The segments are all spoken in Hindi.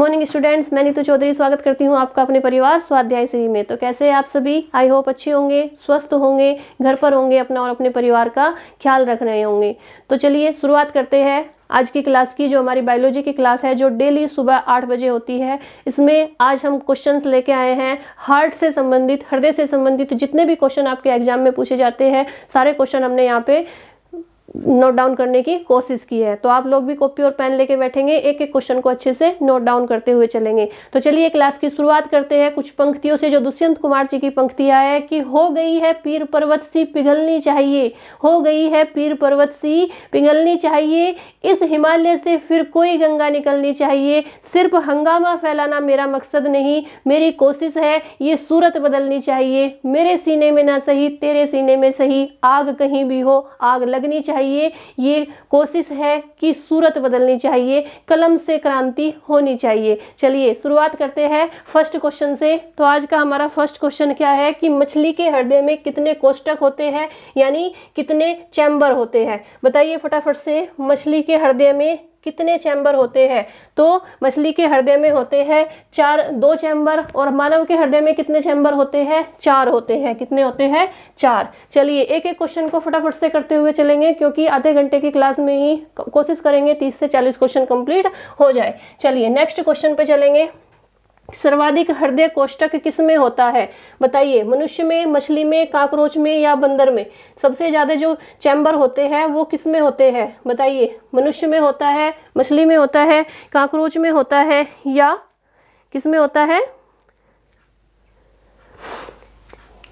मॉर्निंग स्टूडेंट्स, मैं नीतू चौधरी स्वागत करती हूँ आपका अपने परिवार स्वाध्याय श्री में। तो कैसे हैं आप सभी? आई होप अच्छे होंगे, स्वस्थ होंगे, घर पर होंगे, अपना और अपने परिवार का ख्याल रख रहे होंगे। तो चलिए शुरुआत करते हैं आज की क्लास की, जो हमारी बायोलॉजी की क्लास है, जो डेली सुबह 8 बजे होती है। इसमें आज हम क्वेश्चंस लेके आए हैं हार्ट से संबंधित, हृदय से संबंधित जितने भी क्वेश्चन आपके एग्जाम में पूछे जाते हैं, सारे क्वेश्चन हमने यहाँ पे नोट डाउन करने की कोशिश की है। तो आप लोग भी कॉपी और पेन लेके बैठेंगे, एक एक क्वेश्चन को अच्छे से नोट डाउन करते हुए चलेंगे। तो चलिए क्लास की शुरुआत करते हैं कुछ पंक्तियों से, जो दुष्यंत कुमार जी की पंक्तियां है कि हो गई है पीर पर्वत सी पिघलनी चाहिए, हो गई है पीर पर्वत सी पिघलनी चाहिए, इस हिमालय से फिर कोई गंगा निकलनी चाहिए, सिर्फ हंगामा फैलाना मेरा मकसद नहीं, मेरी कोशिश है ये सूरत बदलनी चाहिए, मेरे सीने में ना सही तेरे सीने में सही, आग कहीं भी हो आग लगनी चाहिए, ये कोशिश है कि सूरत बदलनी चाहिए, कलम से क्रांति होनी चाहिए। चलिए शुरुआत करते हैं फर्स्ट क्वेश्चन से। तो आज का हमारा फर्स्ट क्वेश्चन क्या है कि मछली के हृदय में कितने कोष्ठक होते हैं, यानी कितने चैम्बर होते हैं? बताइए फटाफट से, मछली के हृदय में कितने चैम्बर होते हैं? तो मछली के हृदय में होते हैं दो चैम्बर, और मानव के हृदय में कितने चैम्बर होते हैं? 4 होते हैं। कितने होते हैं? 4। चलिए एक एक क्वेश्चन को फटाफट से करते हुए चलेंगे, क्योंकि आधे घंटे की क्लास में ही कोशिश करेंगे 30 से 40 क्वेश्चन कंप्लीट हो जाए। चलिए नेक्स्ट क्वेश्चन पे चलेंगे। सर्वाधिक हृदय कोष्ठक किस में होता है? बताइए, मनुष्य में, मछली में, काकरोच में या बंदर में? सबसे ज्यादा जो चैम्बर होते हैं वो किस में होते हैं? बताइए, मनुष्य में होता है, मछली में होता है, काकरोच में होता है या किस में होता है,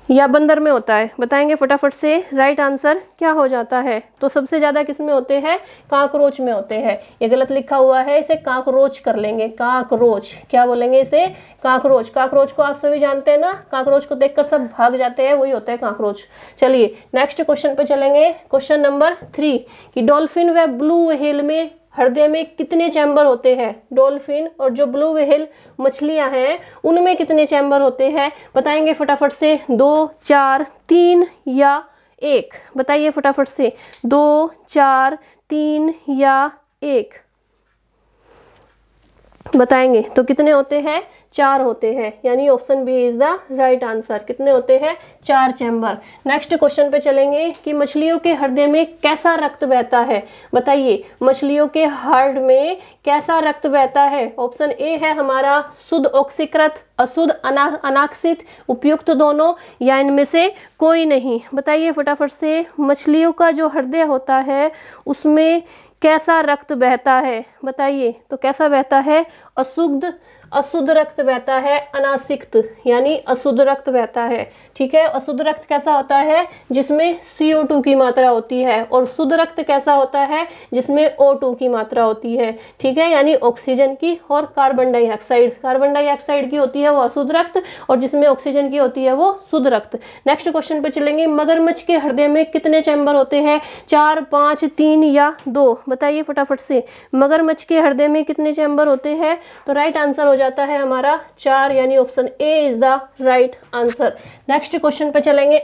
या बंदर में होता है? बताएंगे फटाफट से, राइट आंसर क्या हो जाता है? तो सबसे ज्यादा किस में होते हैं? काकरोच में होते हैं। ये गलत लिखा हुआ है, इसे काकरोच कर लेंगे। काकरोच, क्या बोलेंगे इसे? काकरोच। काकरोच को आप सभी जानते हैं ना, काकरोच को देखकर सब भाग जाते हैं, वही होता है काकरोच। चलिए नेक्स्ट क्वेश्चन पे चलेंगे, क्वेश्चन नंबर 3 कि डॉल्फिन व ब्लू व्हेल में हृदय में कितने चैम्बर होते हैं? डॉल्फिन और जो ब्लू व्हेल मछलियां हैं उनमें कितने चैम्बर होते हैं? बताएंगे फटाफट से, 2, 4, 3 या 1? बताइए फटाफट से, 2, 4, 3 या 1? बताएंगे तो कितने होते हैं? 4 होते हैं, यानी option B is the right answer. कितने होते हैं? 4 चैम्बर। नेक्स्ट क्वेश्चन पे चलेंगे कि मछलियों के हृदय में कैसा रक्त बहता है? बताइए, मछलियों के हार्ट में कैसा रक्त बहता है? ऑप्शन ए है हमारा शुद्ध ऑक्सीकृत, अशुद्ध अनाक्सित, उपयुक्त दोनों, या इनमें से कोई नहीं? बताइए फटाफट से, मछलियों का जो हृदय होता है उसमें कैसा रक्त बहता है? बताइए तो कैसा बहता है? अशुद्ध रक्त बहता है, अनासिक्त यानी अशुद्ध रक्त बहता है। ठीक है, अशुद्ध रक्त कैसा होता है? जिसमें CO2 की मात्रा होती है, और शुद्ध रक्त कैसा होता है? जिसमें O2 की मात्रा होती है। ठीक है, यानी ऑक्सीजन की और कार्बन डाइऑक्साइड। कार्बन डाइऑक्साइड की होती है वो अशुद्ध रक्त, और जिसमें ऑक्सीजन की होती है वो शुद्ध रक्त। नेक्स्ट क्वेश्चन पे चलेंगे, मगरमच्छ के हृदय में कितने चैम्बर होते हैं? 4, 5, 3 या 2? बताइए फटाफट से, मगरमच्छ के हृदय में कितने चैम्बर होते हैं? तो राइट आंसर हो जाता है हमारा 4, यानी option A is the right answer. Next question पे चलेंगे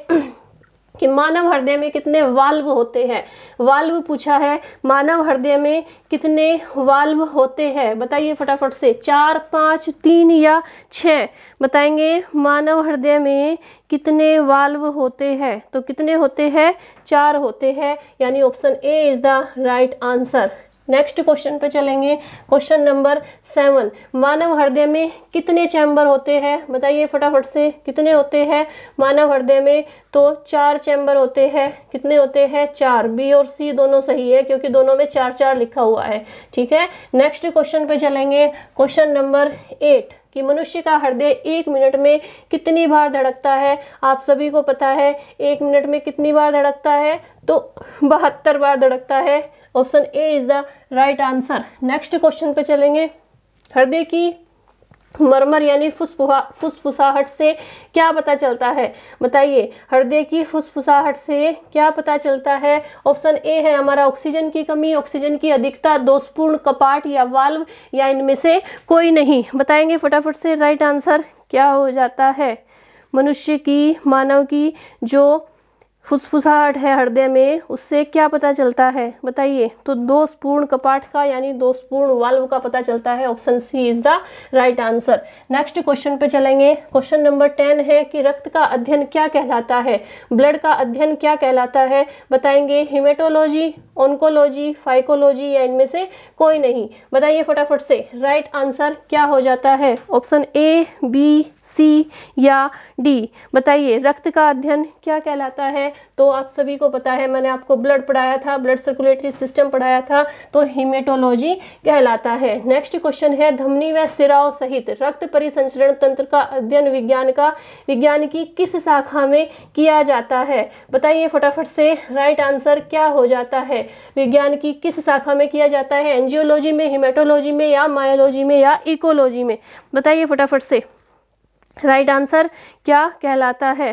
कि मानव हृदय में कितने वाल्व होते हैं? वाल्व पूछा है, मानव हृदय में कितने वाल्व होते हैं? बताइए फटाफट से, 4, 5, 3 या 6? बताएंगे, मानव हृदय में कितने वाल्व होते हैं? तो कितने होते हैं? 4 होते हैं, यानी option A is the right answer. Next question पे चलेंगे, क्वेश्चन नंबर 7, मानव हृदय में कितने चैम्बर होते हैं? बताइए फटाफट से, कितने होते हैं मानव हृदय में? तो 4 चैम्बर होते हैं। कितने होते हैं? 4। बी और सी दोनों सही है, क्योंकि दोनों में 4-4 लिखा हुआ है। ठीक है, नेक्स्ट क्वेश्चन पे चलेंगे, क्वेश्चन नंबर 8 कि मनुष्य का हृदय 1 मिनट में कितनी बार धड़कता है? आप सभी को पता है 1 मिनट में कितनी बार धड़कता है? तो 72 बार धड़कता है। Option A is the right answer. Next question पे चलेंगे, हृदय की मरमर यानी फुसफुसाहट से क्या पता चलता है? बताइए, हृदय की फुसफुसाहट से क्या पता चलता है? ऑप्शन ए है हमारा ऑक्सीजन की कमी, ऑक्सीजन की अधिकता, दोषपूर्ण कपाट या वाल्व, या इनमें से कोई नहीं? बताएंगे फटाफट से, राइट आंसर क्या हो जाता है? मनुष्य की, मानव की जो फुसफुसाहट है हृदय में, उससे क्या पता चलता है बताइए? तो दोषपूर्ण कपाट का यानी दोषपूर्ण वाल्व का पता चलता है। Option C is the right answer. Next question पे चलेंगे। क्वेश्चन नंबर 10 है कि रक्त का अध्ययन क्या कहलाता है? ब्लड का अध्ययन क्या कहलाता है बताएंगे? हिमेटोलॉजी, ऑन्कोलॉजी, फाइकोलॉजी या इनमें से कोई नहीं? बताइए फटाफट से राइट आंसर क्या हो जाता है? ऑप्शन ए, बी, सी या डी? बताइए रक्त का अध्ययन क्या कहलाता है? तो आप सभी को पता है, मैंने आपको ब्लड पढ़ाया था, ब्लड सर्कुलेटरी सिस्टम पढ़ाया था, तो हिमेटोलॉजी कहलाता है। नेक्स्ट क्वेश्चन है धमनी व सिराओं सहित रक्त परिसंचरण तंत्र का अध्ययन विज्ञान की किस शाखा में किया जाता है? बताइए फटाफट से राइट आंसर क्या हो जाता है? विज्ञान की किस शाखा में किया जाता है? एंजियोलॉजी में, हिमेटोलॉजी में या मायोलॉजी में या इकोलॉजी में? बताइए फटाफट से राइट आंसर क्या कहलाता है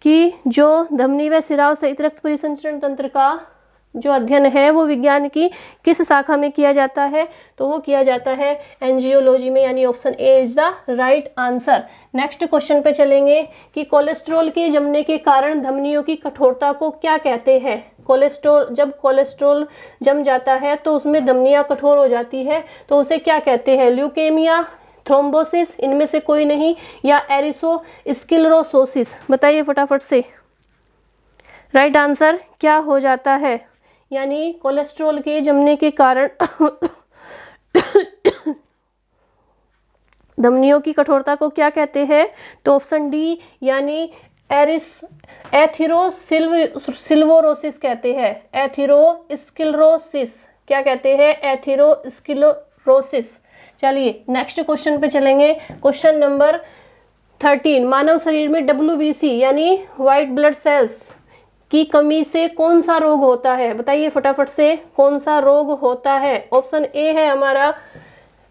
कि जो धमनी व सिराओं सहित रक्त परिसंचरण तंत्र का जो अध्ययन है वो विज्ञान की किस शाखा में किया जाता है? तो वो किया जाता है एंजियोलॉजी में, यानी option A is the right answer. Next question पे चलेंगे कि कोलेस्ट्रॉल के जमने के कारण धमनियों की कठोरता को क्या कहते हैं? जब कोलेस्ट्रॉल जम जाता है तो उसमें धमनियां कठोर हो जाती है, तो उसे क्या कहते हैं? ल्यूकेमिया, थ्रोम्बोसिस, इनमें से कोई नहीं, या एरिथ्रोस्क्लेरोसिस? बताइए फटाफट से राइट आंसर क्या हो जाता है? यानी कोलेस्ट्रॉल के जमने के कारण धमनियों की कठोरता को क्या कहते हैं? तो ऑप्शन डी यानी एथिरोस्क्लेरोसिस कहते हैं। एथिरोस्क्लेरोसिस क्या कहते हैं? एथिरोस्क्लेरोसिस। चलिए नेक्स्ट क्वेश्चन पे चलेंगे। क्वेश्चन नंबर 13, मानव शरीर में WBC यानी व्हाइट ब्लड सेल्स की कमी से कौन सा रोग होता है? बताइए फटाफट से कौन सा रोग होता है? ऑप्शन ए है हमारा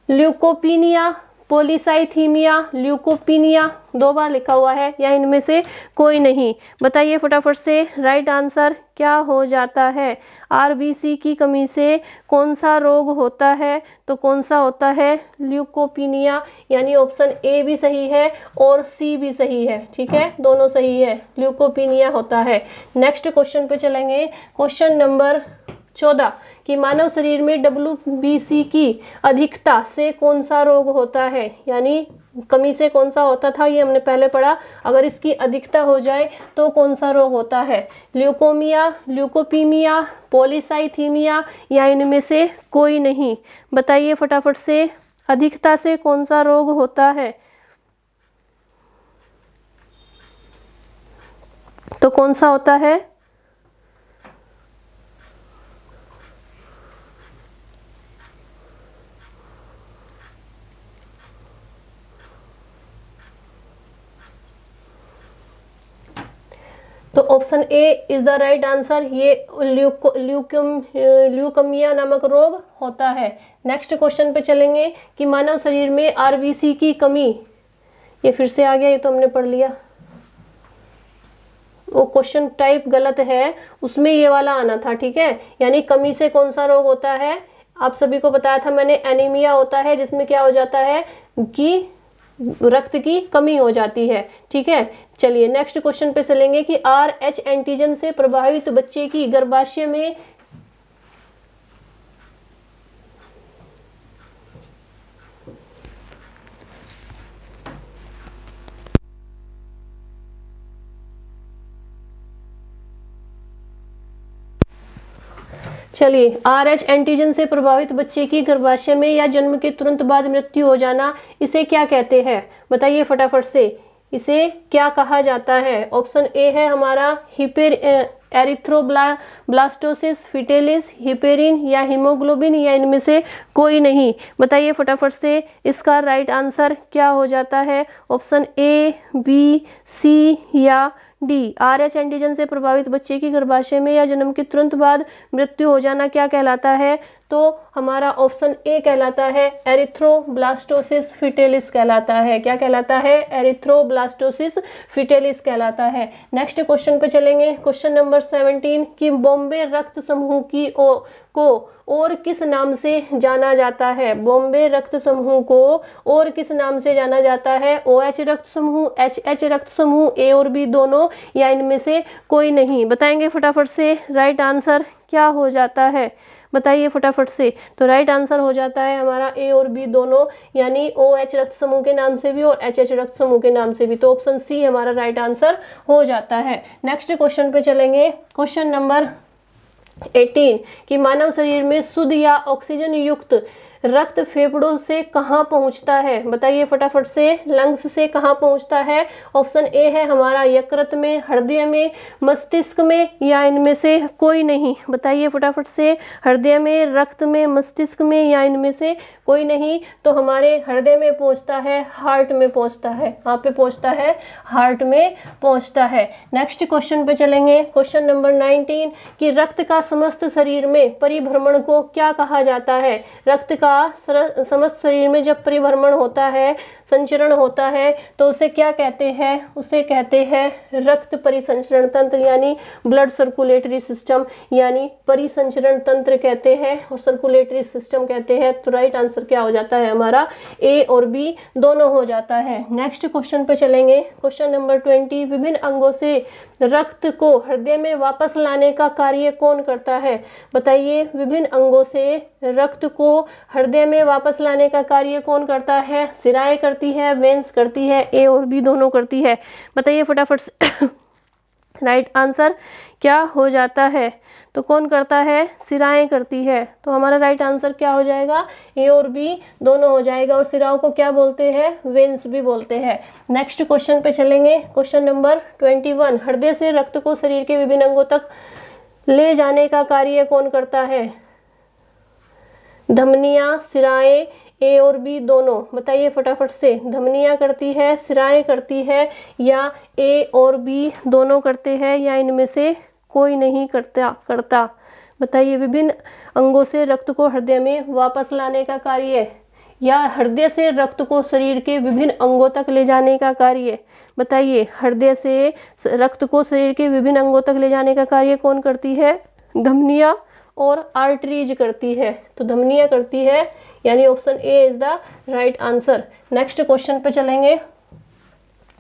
ल्यूकोपीनिया, पॉलीसाइथीमिया, ल्यूकोपीनिया, 2 बार लिखा हुआ है, या इनमें से कोई नहीं? बताइए फटाफट से राइट आंसर क्या हो जाता है? RBC की कमी से कौन सा रोग होता है? तो कौन सा होता है? ल्यूकोपीनिया, यानी ऑप्शन ए भी सही है और सी भी सही है। ठीक है, दोनों सही है, ल्यूकोपीनिया होता है। नेक्स्ट क्वेश्चन पे चलेंगे। क्वेश्चन नंबर 14 कि मानव शरीर में WBC की अधिकता से कौन सा रोग होता है? यानी कमी से कौन सा होता था, ये हमने पहले पढ़ा। अगर इसकी अधिकता हो जाए तो कौन सा रोग होता है? ल्यूकोमिया, ल्यूकोपीमिया, पॉलीसाइथीमिया या इनमें से कोई नहीं? बताइए फटाफट से अधिकता से कौन सा रोग होता है? तो कौन सा होता है? तो option A is the right answer. ये ल्यूकेमिया नामक रोग होता है। नेक्स्ट क्वेश्चन पे चलेंगे कि मानव शरीर में RBC की कमी, ये फिर से आ गया, ये तो हमने पढ़ लिया, वो क्वेश्चन टाइप गलत है, उसमें ये वाला आना था। ठीक है, यानी कमी से कौन सा रोग होता है? आप सभी को बताया था मैंने, एनीमिया होता है, जिसमें क्या हो जाता है कि रक्त की कमी हो जाती है। ठीक है, चलिए नेक्स्ट क्वेश्चन पे चलेंगे कि RH एंटीजन से प्रभावित बच्चे की गर्भाशय में चलिए RH एंटीजन से प्रभावित बच्चे की गर्भाशय में या जन्म के तुरंत बाद मृत्यु हो जाना, इसे क्या कहते हैं? बताइए फटाफट से इसे क्या कहा जाता है? ऑप्शन ए है हमारा एरिथ्रोब्लास्टोसिस, फिटेलिस, हिपेरिन या हीमोग्लोबिन या इनमें से कोई नहीं? बताइए फटाफट से इसका राइट आंसर क्या हो जाता है? ऑप्शन ए, बी, सी या डी? RH एंटीजन से प्रभावित बच्चे की गर्भाशय में या जन्म के तुरंत बाद मृत्यु हो जाना क्या कहलाता है? तो हमारा ऑप्शन ए कहलाता है एरिथ्रोब्लास्टोसिस फिटेलिस कहलाता है। क्या कहलाता है? एरिथ्रोब्लास्टोसिस फिटेलिस कहलाता है। नेक्स्ट क्वेश्चन पे चलेंगे, क्वेश्चन नंबर 17 कि बॉम्बे रक्त समूह को और किस नाम से जाना जाता है? बॉम्बे रक्त समूह को और किस नाम से जाना जाता है? OH रक्त समूह, HH रक्त समूह, A और B दोनों, या इनमें से कोई नहीं? बताएंगे फटाफट से राइट आंसर क्या हो जाता है, बताइए फटाफट से। तो राइट आंसर हो जाता है हमारा A और B दोनों, यानी OH रक्त समूह के नाम से भी और HH रक्त समूह के नाम से भी। तो ऑप्शन सी हमारा राइट आंसर हो जाता है। नेक्स्ट क्वेश्चन पे चलेंगे, क्वेश्चन नंबर 18 कि मानव शरीर में शुद्ध या ऑक्सीजन युक्त रक्त फेफड़ों से कहाँ पहुँचता है? बताइए फटाफट से, लंग्स से कहाँ पहुँचता है? ऑप्शन ए है हमारा यकृत में, हृदय में, मस्तिष्क में, या इनमें से कोई नहीं? बताइए फटाफट से, हृदय में, रक्त में, मस्तिष्क में, या इनमें से कोई नहीं? तो हमारे हृदय में पहुँचता है, हार्ट में पहुँचता है। कहाँ पे पहुँचता है? हार्ट में पहुँचता है। नेक्स्ट क्वेश्चन पे चलेंगे, क्वेश्चन नंबर 19 कि रक्त का समस्त शरीर में परिभ्रमण को क्या कहा जाता है? रक्त का समस्त शरीर में जब परिभ्रमण होता है, संचरण होता है, तो उसे क्या कहते हैं? उसे कहते हैं रक्त परिसंचरण तंत्र, यानी ब्लड सर्कुलेटरी सिस्टम, यानी परिसंचरण तंत्र कहते हैं और सर्कुलेटरी सिस्टम कहते हैं। तो राइट आंसर क्या हो जाता है हमारा? ए और बी दोनों हो जाता है। नेक्स्ट क्वेश्चन पे चलेंगे, क्वेश्चन नंबर 20 विभिन्न अंगों से रक्त को हृदय में वापस लाने का कार्य कौन करता है? बताइए, विभिन्न अंगों से रक्त को हृदय में वापस लाने का कार्य कौन करता है? सिराएं करती है, वेन्स करती है, ए और बी दोनों करती है। बताइए फटाफट से राइट आंसर क्या हो जाता है? तो कौन करता है? सिराएं करती है। तो हमारा राइट आंसर क्या हो जाएगा? ए और बी दोनों हो जाएगा। और सिराओं को क्या बोलते हैं? वेन्स भी बोलते हैं। नेक्स्ट क्वेश्चन पे चलेंगे, क्वेश्चन नंबर 21 हृदय से रक्त को शरीर के विभिन्न अंगों तक ले जाने का कार्य कौन करता है? धमनियां, सिराएं, ए और बी दोनों? बताइए फटाफट से, धमनियां करती है, सिराएं करती है, या ए और बी दोनों करते हैं, या इनमें से कोई नहीं करता? बताइए, विभिन्न अंगों से रक्त को हृदय में वापस लाने का कार्य, या हृदय से रक्त को शरीर के विभिन्न अंगों तक ले जाने का कार्य? बताइए, हृदय से रक्त को शरीर के विभिन्न अंगों तक ले जाने का कार्य कौन करती है? धमनियां और आर्टरीज करती है। तो धमनियां करती है, यानी option A is the right answer. Next question पे चलेंगे,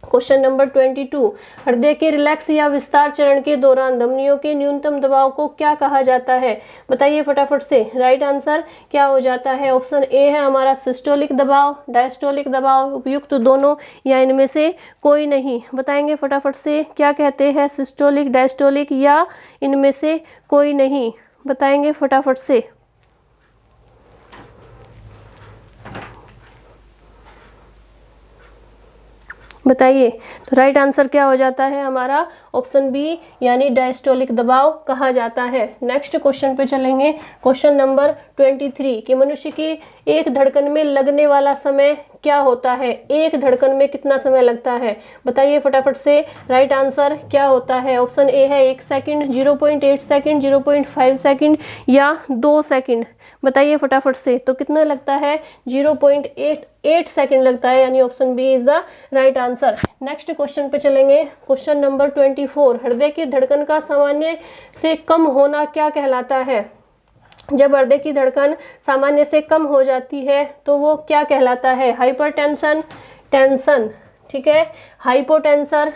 क्वेश्चन नंबर 22 हृदय के रिलैक्स या विस्तार चरण के दौरान धमनियों के न्यूनतम दबाव को क्या कहा जाता है? बताइए फटाफट से, राइट आंसर क्या हो जाता है? ऑप्शन ए है हमारा सिस्टोलिक दबाव, डायस्टोलिक दबाव, उपयुक्त दोनों, या इनमें से कोई नहीं? बताएंगे फटाफट से, क्या कहते हैं? सिस्टोलिक, डायस्टोलिक, या इनमें से कोई नहीं? बताएंगे फटाफट से। बताइए, तो राइट आंसर क्या हो जाता है हमारा? ऑप्शन बी, यानी डायस्टोलिक दबाव कहा जाता है। नेक्स्ट क्वेश्चन पे चलेंगे, क्वेश्चन नंबर 23 कि मनुष्य की एक धड़कन में लगने वाला समय क्या होता है? एक धड़कन में कितना समय लगता है? बताइए फटाफट से, राइट आंसर क्या होता है? ऑप्शन ए है 1 सेकंड, 0.8 सेकंड, 0.5 सेकंड, या 2 सेकंड? बताइए फटाफट से। तो कितना लगता है? 0.8 सेकंड लगता है, यानी option B is the right answer. Next question पे चलेंगे, क्वेश्चन नंबर 24 हृदय की धड़कन का सामान्य से कम होना क्या कहलाता है? जब हृदय की धड़कन सामान्य से कम हो जाती है तो वो क्या कहलाता है? हाइपरटेंशन, टेंशन, ठीक है, हाइपोटेंशन,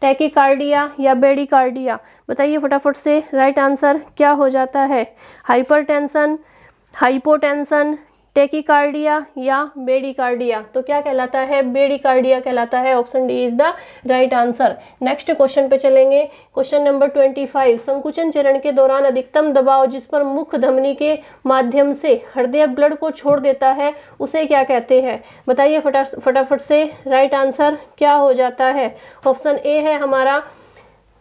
टैकीकार्डिया, या बेडीकार्डिया? बताइए फटाफट से, राइट आंसर क्या हो जाता है? हाइपरटेंशन, हाइपोटेंशन, टैकीकार्डिया, या बेडीकार्डिया? तो क्या कहलाता है? बेडीकार्डिया कहलाता है। Option D is the right answer. Next question पे चलेंगे, क्वेश्चन नंबर 25 संकुचन चरण के दौरान अधिकतम दबाव जिस पर मुख्य धमनी के माध्यम से हृदय ब्लड को छोड़ देता है उसे क्या कहते हैं? बताइए फटाफट से, राइट आंसर क्या हो जाता है? ऑप्शन ए है हमारा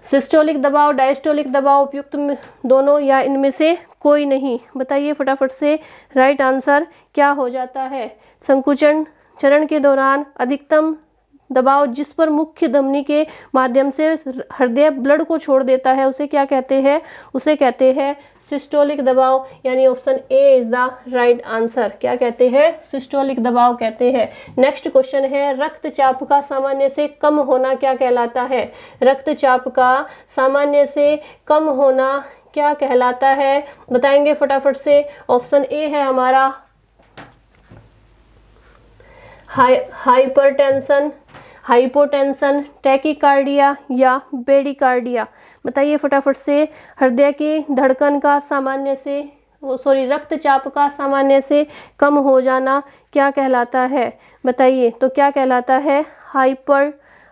सिस्टोलिक दबाव, डायस्टोलिक दबाव, उपयुक्त दोनों, या इनमें से कोई नहीं? बताइए फटाफट से, राइट आंसर क्या हो जाता है? संकुचन चरण के दौरान अधिकतम दबाव जिस पर मुख्य धमनी के माध्यम से हृदय ब्लड को छोड़ देता है उसे क्या कहते हैं? उसे कहते हैं सिस्टोलिक दबाव, यानी option A is the right answer. क्या कहते हैं? सिस्टोलिक दबाव कहते हैं। नेक्स्ट क्वेश्चन है, रक्तचाप का सामान्य से कम होना क्या कहलाता है? रक्तचाप का सामान्य से कम होना क्या कहलाता है? बताएंगे फटाफट से। ऑप्शन ए है हमारा हाइपरटेंशन, हाइपोटेंशन, टैकीकार्डिया या बेडिकार्डिया। बताइए फटाफट से। हृदय की धड़कन का सामान्य से रक्तचाप का सामान्य से कम हो जाना क्या कहलाता है? बताइए तो क्या कहलाता है?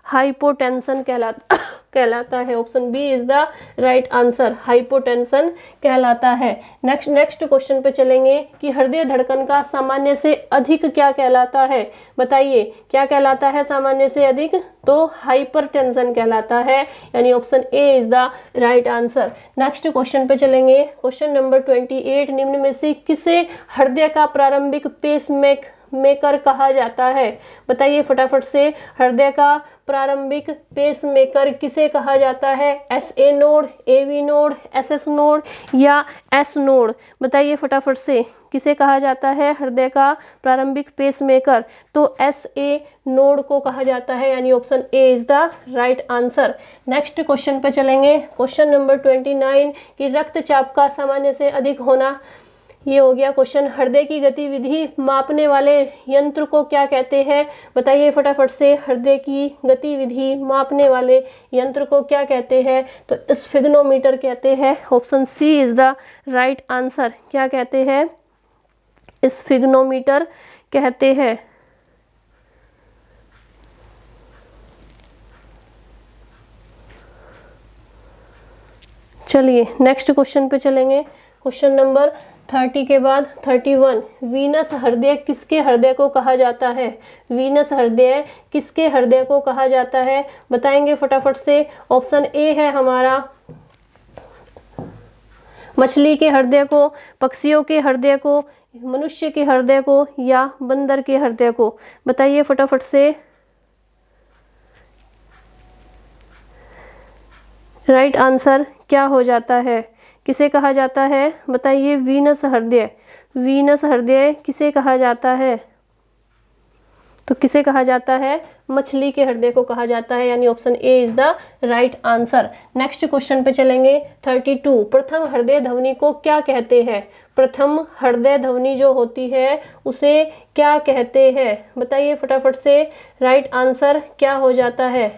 हाइपोटेंशन कहलाता है। Option B is the right answer, hypotension कहलाता है। नेक्स्ट क्वेश्चन पे चलेंगे कि हृदय धड़कन का सामान्य से अधिक क्या कहलाता है? बताइए क्या कहलाता है सामान्य से अधिक? तो हाइपरटेंशन कहलाता है, यानी option A is the right answer. Next question पे चलेंगे। क्वेश्चन नंबर 28, निम्न में से किसे हृदय का प्रारंभिक पेसमेकर कहा जाता है? बताइए फटाफट से। हृदय का प्रारंभिक पेसमेकर किसे कहा जाता है? SA node, AV node, SS node या S नोड? बताइए फटाफट से किसे कहा जाता है हृदय का प्रारंभिक पेसमेकर? तो SA नोड को कहा जाता है, यानी option A is the right answer. Next question पे चलेंगे। क्वेश्चन नंबर 29 कि रक्तचाप का सामान्य से अधिक होना, ये हो गया क्वेश्चन। हृदय की गतिविधि मापने वाले यंत्र को क्या कहते हैं? बताइए फटाफट से। हृदय की गतिविधि मापने वाले यंत्र को क्या कहते हैं? तो स्फिग्नोमीटर कहते हैं। Option C is the right answer. क्या कहते हैं? स्फिग्नोमीटर कहते हैं। चलिए नेक्स्ट क्वेश्चन पे चलेंगे। क्वेश्चन नंबर 30 के बाद 31, वीनस हृदय किसके हृदय को कहा जाता है? वीनस हृदय किसके हृदय को कहा जाता है? बताएंगे फटाफट से। ऑप्शन ए है हमारा मछली के हृदय को, पक्षियों के हृदय को, मनुष्य के हृदय को या बंदर के हृदय को? बताइए फटाफट से। राइट आंसर क्या हो जाता है? किसे कहा जाता है? बताइए। वीनस हृदय। वीनस हृदय किसे कहा जाता है? तो किसे कहा जाता है? मछली के हृदय को कहा जाता है, यानी option A is the right answer. Next question पे चलेंगे। 32, प्रथम हृदय ध्वनि को क्या कहते हैं? प्रथम हृदय ध्वनि जो होती है उसे क्या कहते हैं? बताइए फटाफट से। राइट आंसर क्या हो जाता है?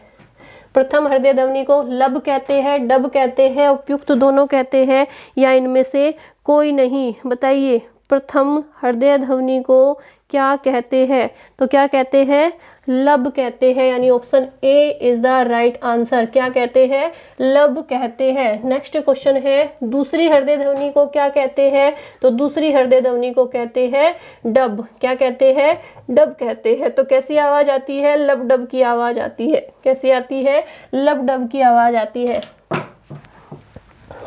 प्रथम हृदय ध्वनि को लब कहते हैं, डब कहते हैं, उपयुक्त दोनों कहते हैं या इनमें से कोई नहीं? बताइए। प्रथम हृदय ध्वनि को क्या कहते हैं? तो क्या कहते हैं? लब कहते हैं, यानी option A is the right answer. क्या कहते हैं? लब कहते हैं। नेक्स्ट क्वेश्चन है, दूसरी हृदय ध्वनि को क्या कहते हैं? तो दूसरी हृदय ध्वनि को कहते हैं डब। क्या कहते हैं? डब कहते हैं। तो कैसी आवाज आती है? लब डब की आवाज आती है। कैसी आती है? लब डब की आवाज आती है।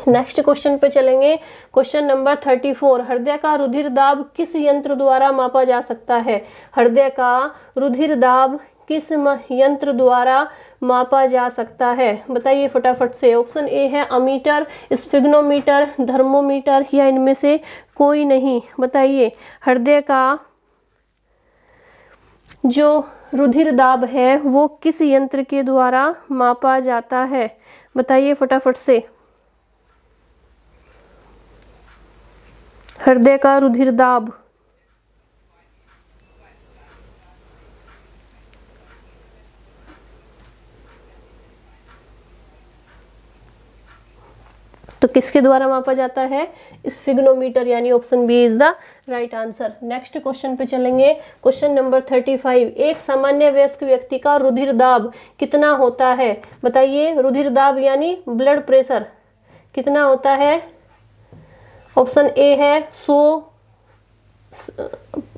नेक्स्ट क्वेश्चन पे चलेंगे। क्वेश्चन नंबर 34, हृदय का रुधिर दाब किस यंत्र द्वारा मापा जा सकता है? हृदय का रुधिर दाब किस यंत्र द्वारा मापा जा सकता है? बताइए फटाफट से। ऑप्शन ए है अमीटर, स्फिग्नोमीटर, थर्मोमीटर या इनमें से कोई नहीं? बताइए। हृदय का जो रुधिर दाब है वो किस यंत्र के द्वारा मापा जाता है? बताइए फटाफट से। हृदय का रुधिर दाब तो किसके द्वारा मापा जाता है? स्फिग्नोमीटर, यानी option B is the right answer. Next question पे चलेंगे। क्वेश्चन नंबर 35, एक सामान्य वयस्क व्यक्ति का रुधिर दाब कितना होता है? बताइए। रुधिर दाब यानी ब्लड प्रेशर कितना होता है? ऑप्शन ए है 100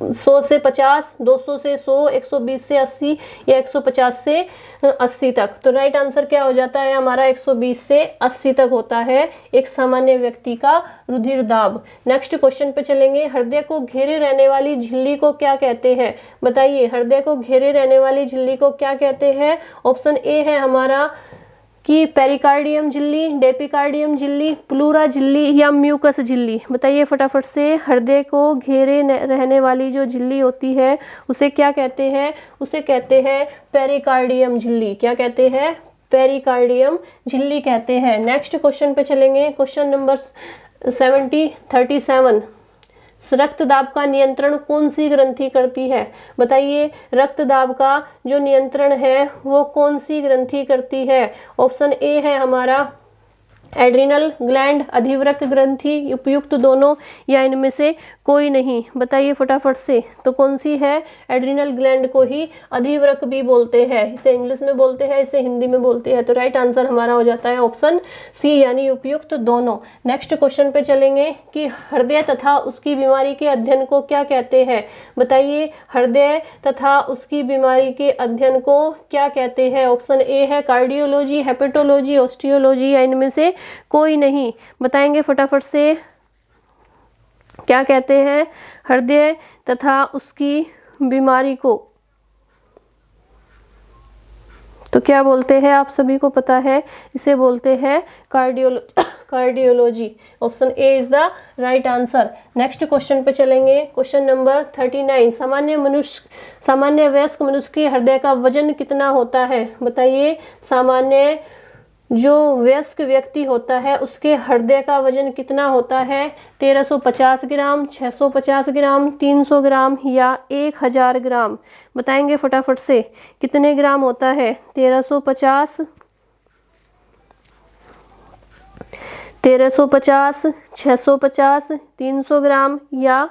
100 से 50, 200 से 100, 120 से 80 या 150 से 80 तक। तो राइट आंसर क्या हो जाता है हमारा 120 से 80 तक होता है एक सामान्य व्यक्ति का रुधिर दाब। नेक्स्ट क्वेश्चन पे चलेंगे। हृदय को घेरे रहने वाली झिल्ली को क्या कहते हैं? बताइए, हृदय को घेरे रहने वाली झिल्ली को क्या कहते हैं? ऑप्शन ए है हमारा कि पेरिकार्डियम झिल्ली, डेपिकार्डियम झिल्ली, प्लूरा झिल्ली या म्यूकस झिल्ली। बताइए फटाफट से, हृदय को घेरे रहने वाली जो झिल्ली होती है उसे क्या कहते हैं? उसे कहते हैं पेरिकार्डियम झिल्ली। क्या कहते हैं? पेरिकार्डियम झिल्ली कहते हैं। नेक्स्ट क्वेश्चन पे चलेंगे। Question number 37। रक्तदाब का नियंत्रण कौन सी ग्रंथि करती है? बताइए, रक्तदाब का जो नियंत्रण है वो कौन सी ग्रंथि करती है? ऑप्शन ए है हमारा एड्रिनल ग्लैंड, अधिवृक्क ग्रंथि, उपयुक्त दोनों या इनमें से कोई नहीं। बताइए फटाफट से, तो कौन सी है? एड्रिनल ग्लैंड को ही अधिवृक्क भी बोलते हैं। इसे इंग्लिश में बोलते हैं, इसे हिंदी में बोलते हैं। तो राइट आंसर हमारा हो जाता है ऑप्शन सी, यानी उपयुक्त दोनों। नेक्स्ट क्वेश्चन पे चलेंगे कि हृदय तथा उसकी बीमारी के अध्ययन को क्या कहते हैं? बताइए, हृदय तथा उसकी बीमारी के अध्ययन को क्या कहते हैं? ऑप्शन ए है कार्डियोलॉजी, हेपेटोलॉजी, ऑस्टियोलॉजी या इनमें से कोई नहीं। बताएंगे फटाफट से, क्या कहते हैं हृदय तथा उसकी बीमारी को? तो क्या बोलते हैं? आप सभी को पता है, इसे बोलते हैं cardiology. Option A is the right answer. Next question पे चलेंगे। Question number 39। सामान्य वयस्क मनुष्य के हृदय का वजन कितना होता है? बताइए, सामान्य जो वयस्क व्यक्ति होता है उसके हृदय का वजन कितना होता है? 1350 ग्राम, 650 ग्राम, 300 ग्राम या 1000 ग्राम। बताएंगे फटाफट से, कितने ग्राम होता है? 1350, 650, 300 ग्राम या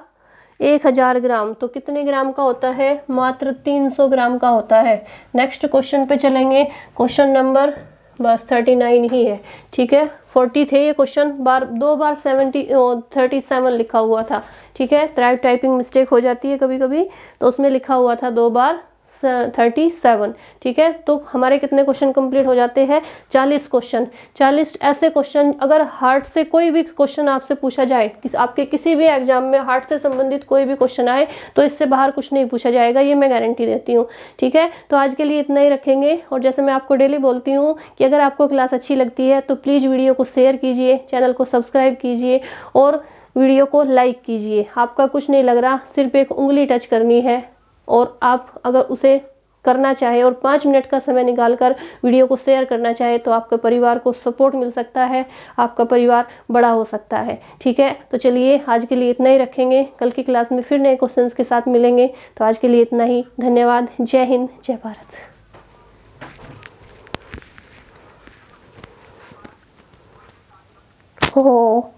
1000 ग्राम। तो कितने ग्राम का होता है? मात्र 300 ग्राम का होता है। नेक्स्ट क्वेश्चन पे चलेंगे। क्वेश्चन नंबर बस 39 ही है, ठीक है। 40 थे ये क्वेश्चन, दो बार 37 लिखा हुआ था, ठीक है। टाइपिंग मिस्टेक हो जाती है कभी कभी, तो उसमें लिखा हुआ था 2 बार 37, ठीक है। तो हमारे कितने क्वेश्चन कंप्लीट हो जाते हैं? 40 क्वेश्चन। 40 ऐसे क्वेश्चन, अगर हार्ट से कोई भी क्वेश्चन आपसे पूछा जाए, आपके किसी भी एग्जाम में हार्ट से संबंधित कोई भी क्वेश्चन आए, तो इससे बाहर कुछ नहीं पूछा जाएगा, ये मैं गारंटी देती हूँ, ठीक है। तो आज के लिए इतना ही रखेंगे। और जैसे मैं आपको डेली बोलती हूँ कि अगर आपको क्लास अच्छी लगती है तो प्लीज़ वीडियो को शेयर कीजिए, चैनल को सब्सक्राइब कीजिए और वीडियो को लाइक कीजिए। आपका कुछ नहीं लग रहा, सिर्फ एक उंगली टच करनी है और आप अगर उसे करना चाहे और 5 मिनट का समय निकालकर वीडियो को शेयर करना चाहे तो आपके परिवार को सपोर्ट मिल सकता है, आपका परिवार बड़ा हो सकता है, ठीक है। तो चलिए आज के लिए इतना ही रखेंगे, कल की क्लास में फिर नए क्वेश्चंस के साथ मिलेंगे। तो आज के लिए इतना ही, धन्यवाद। जय हिंद, जय भारत। हो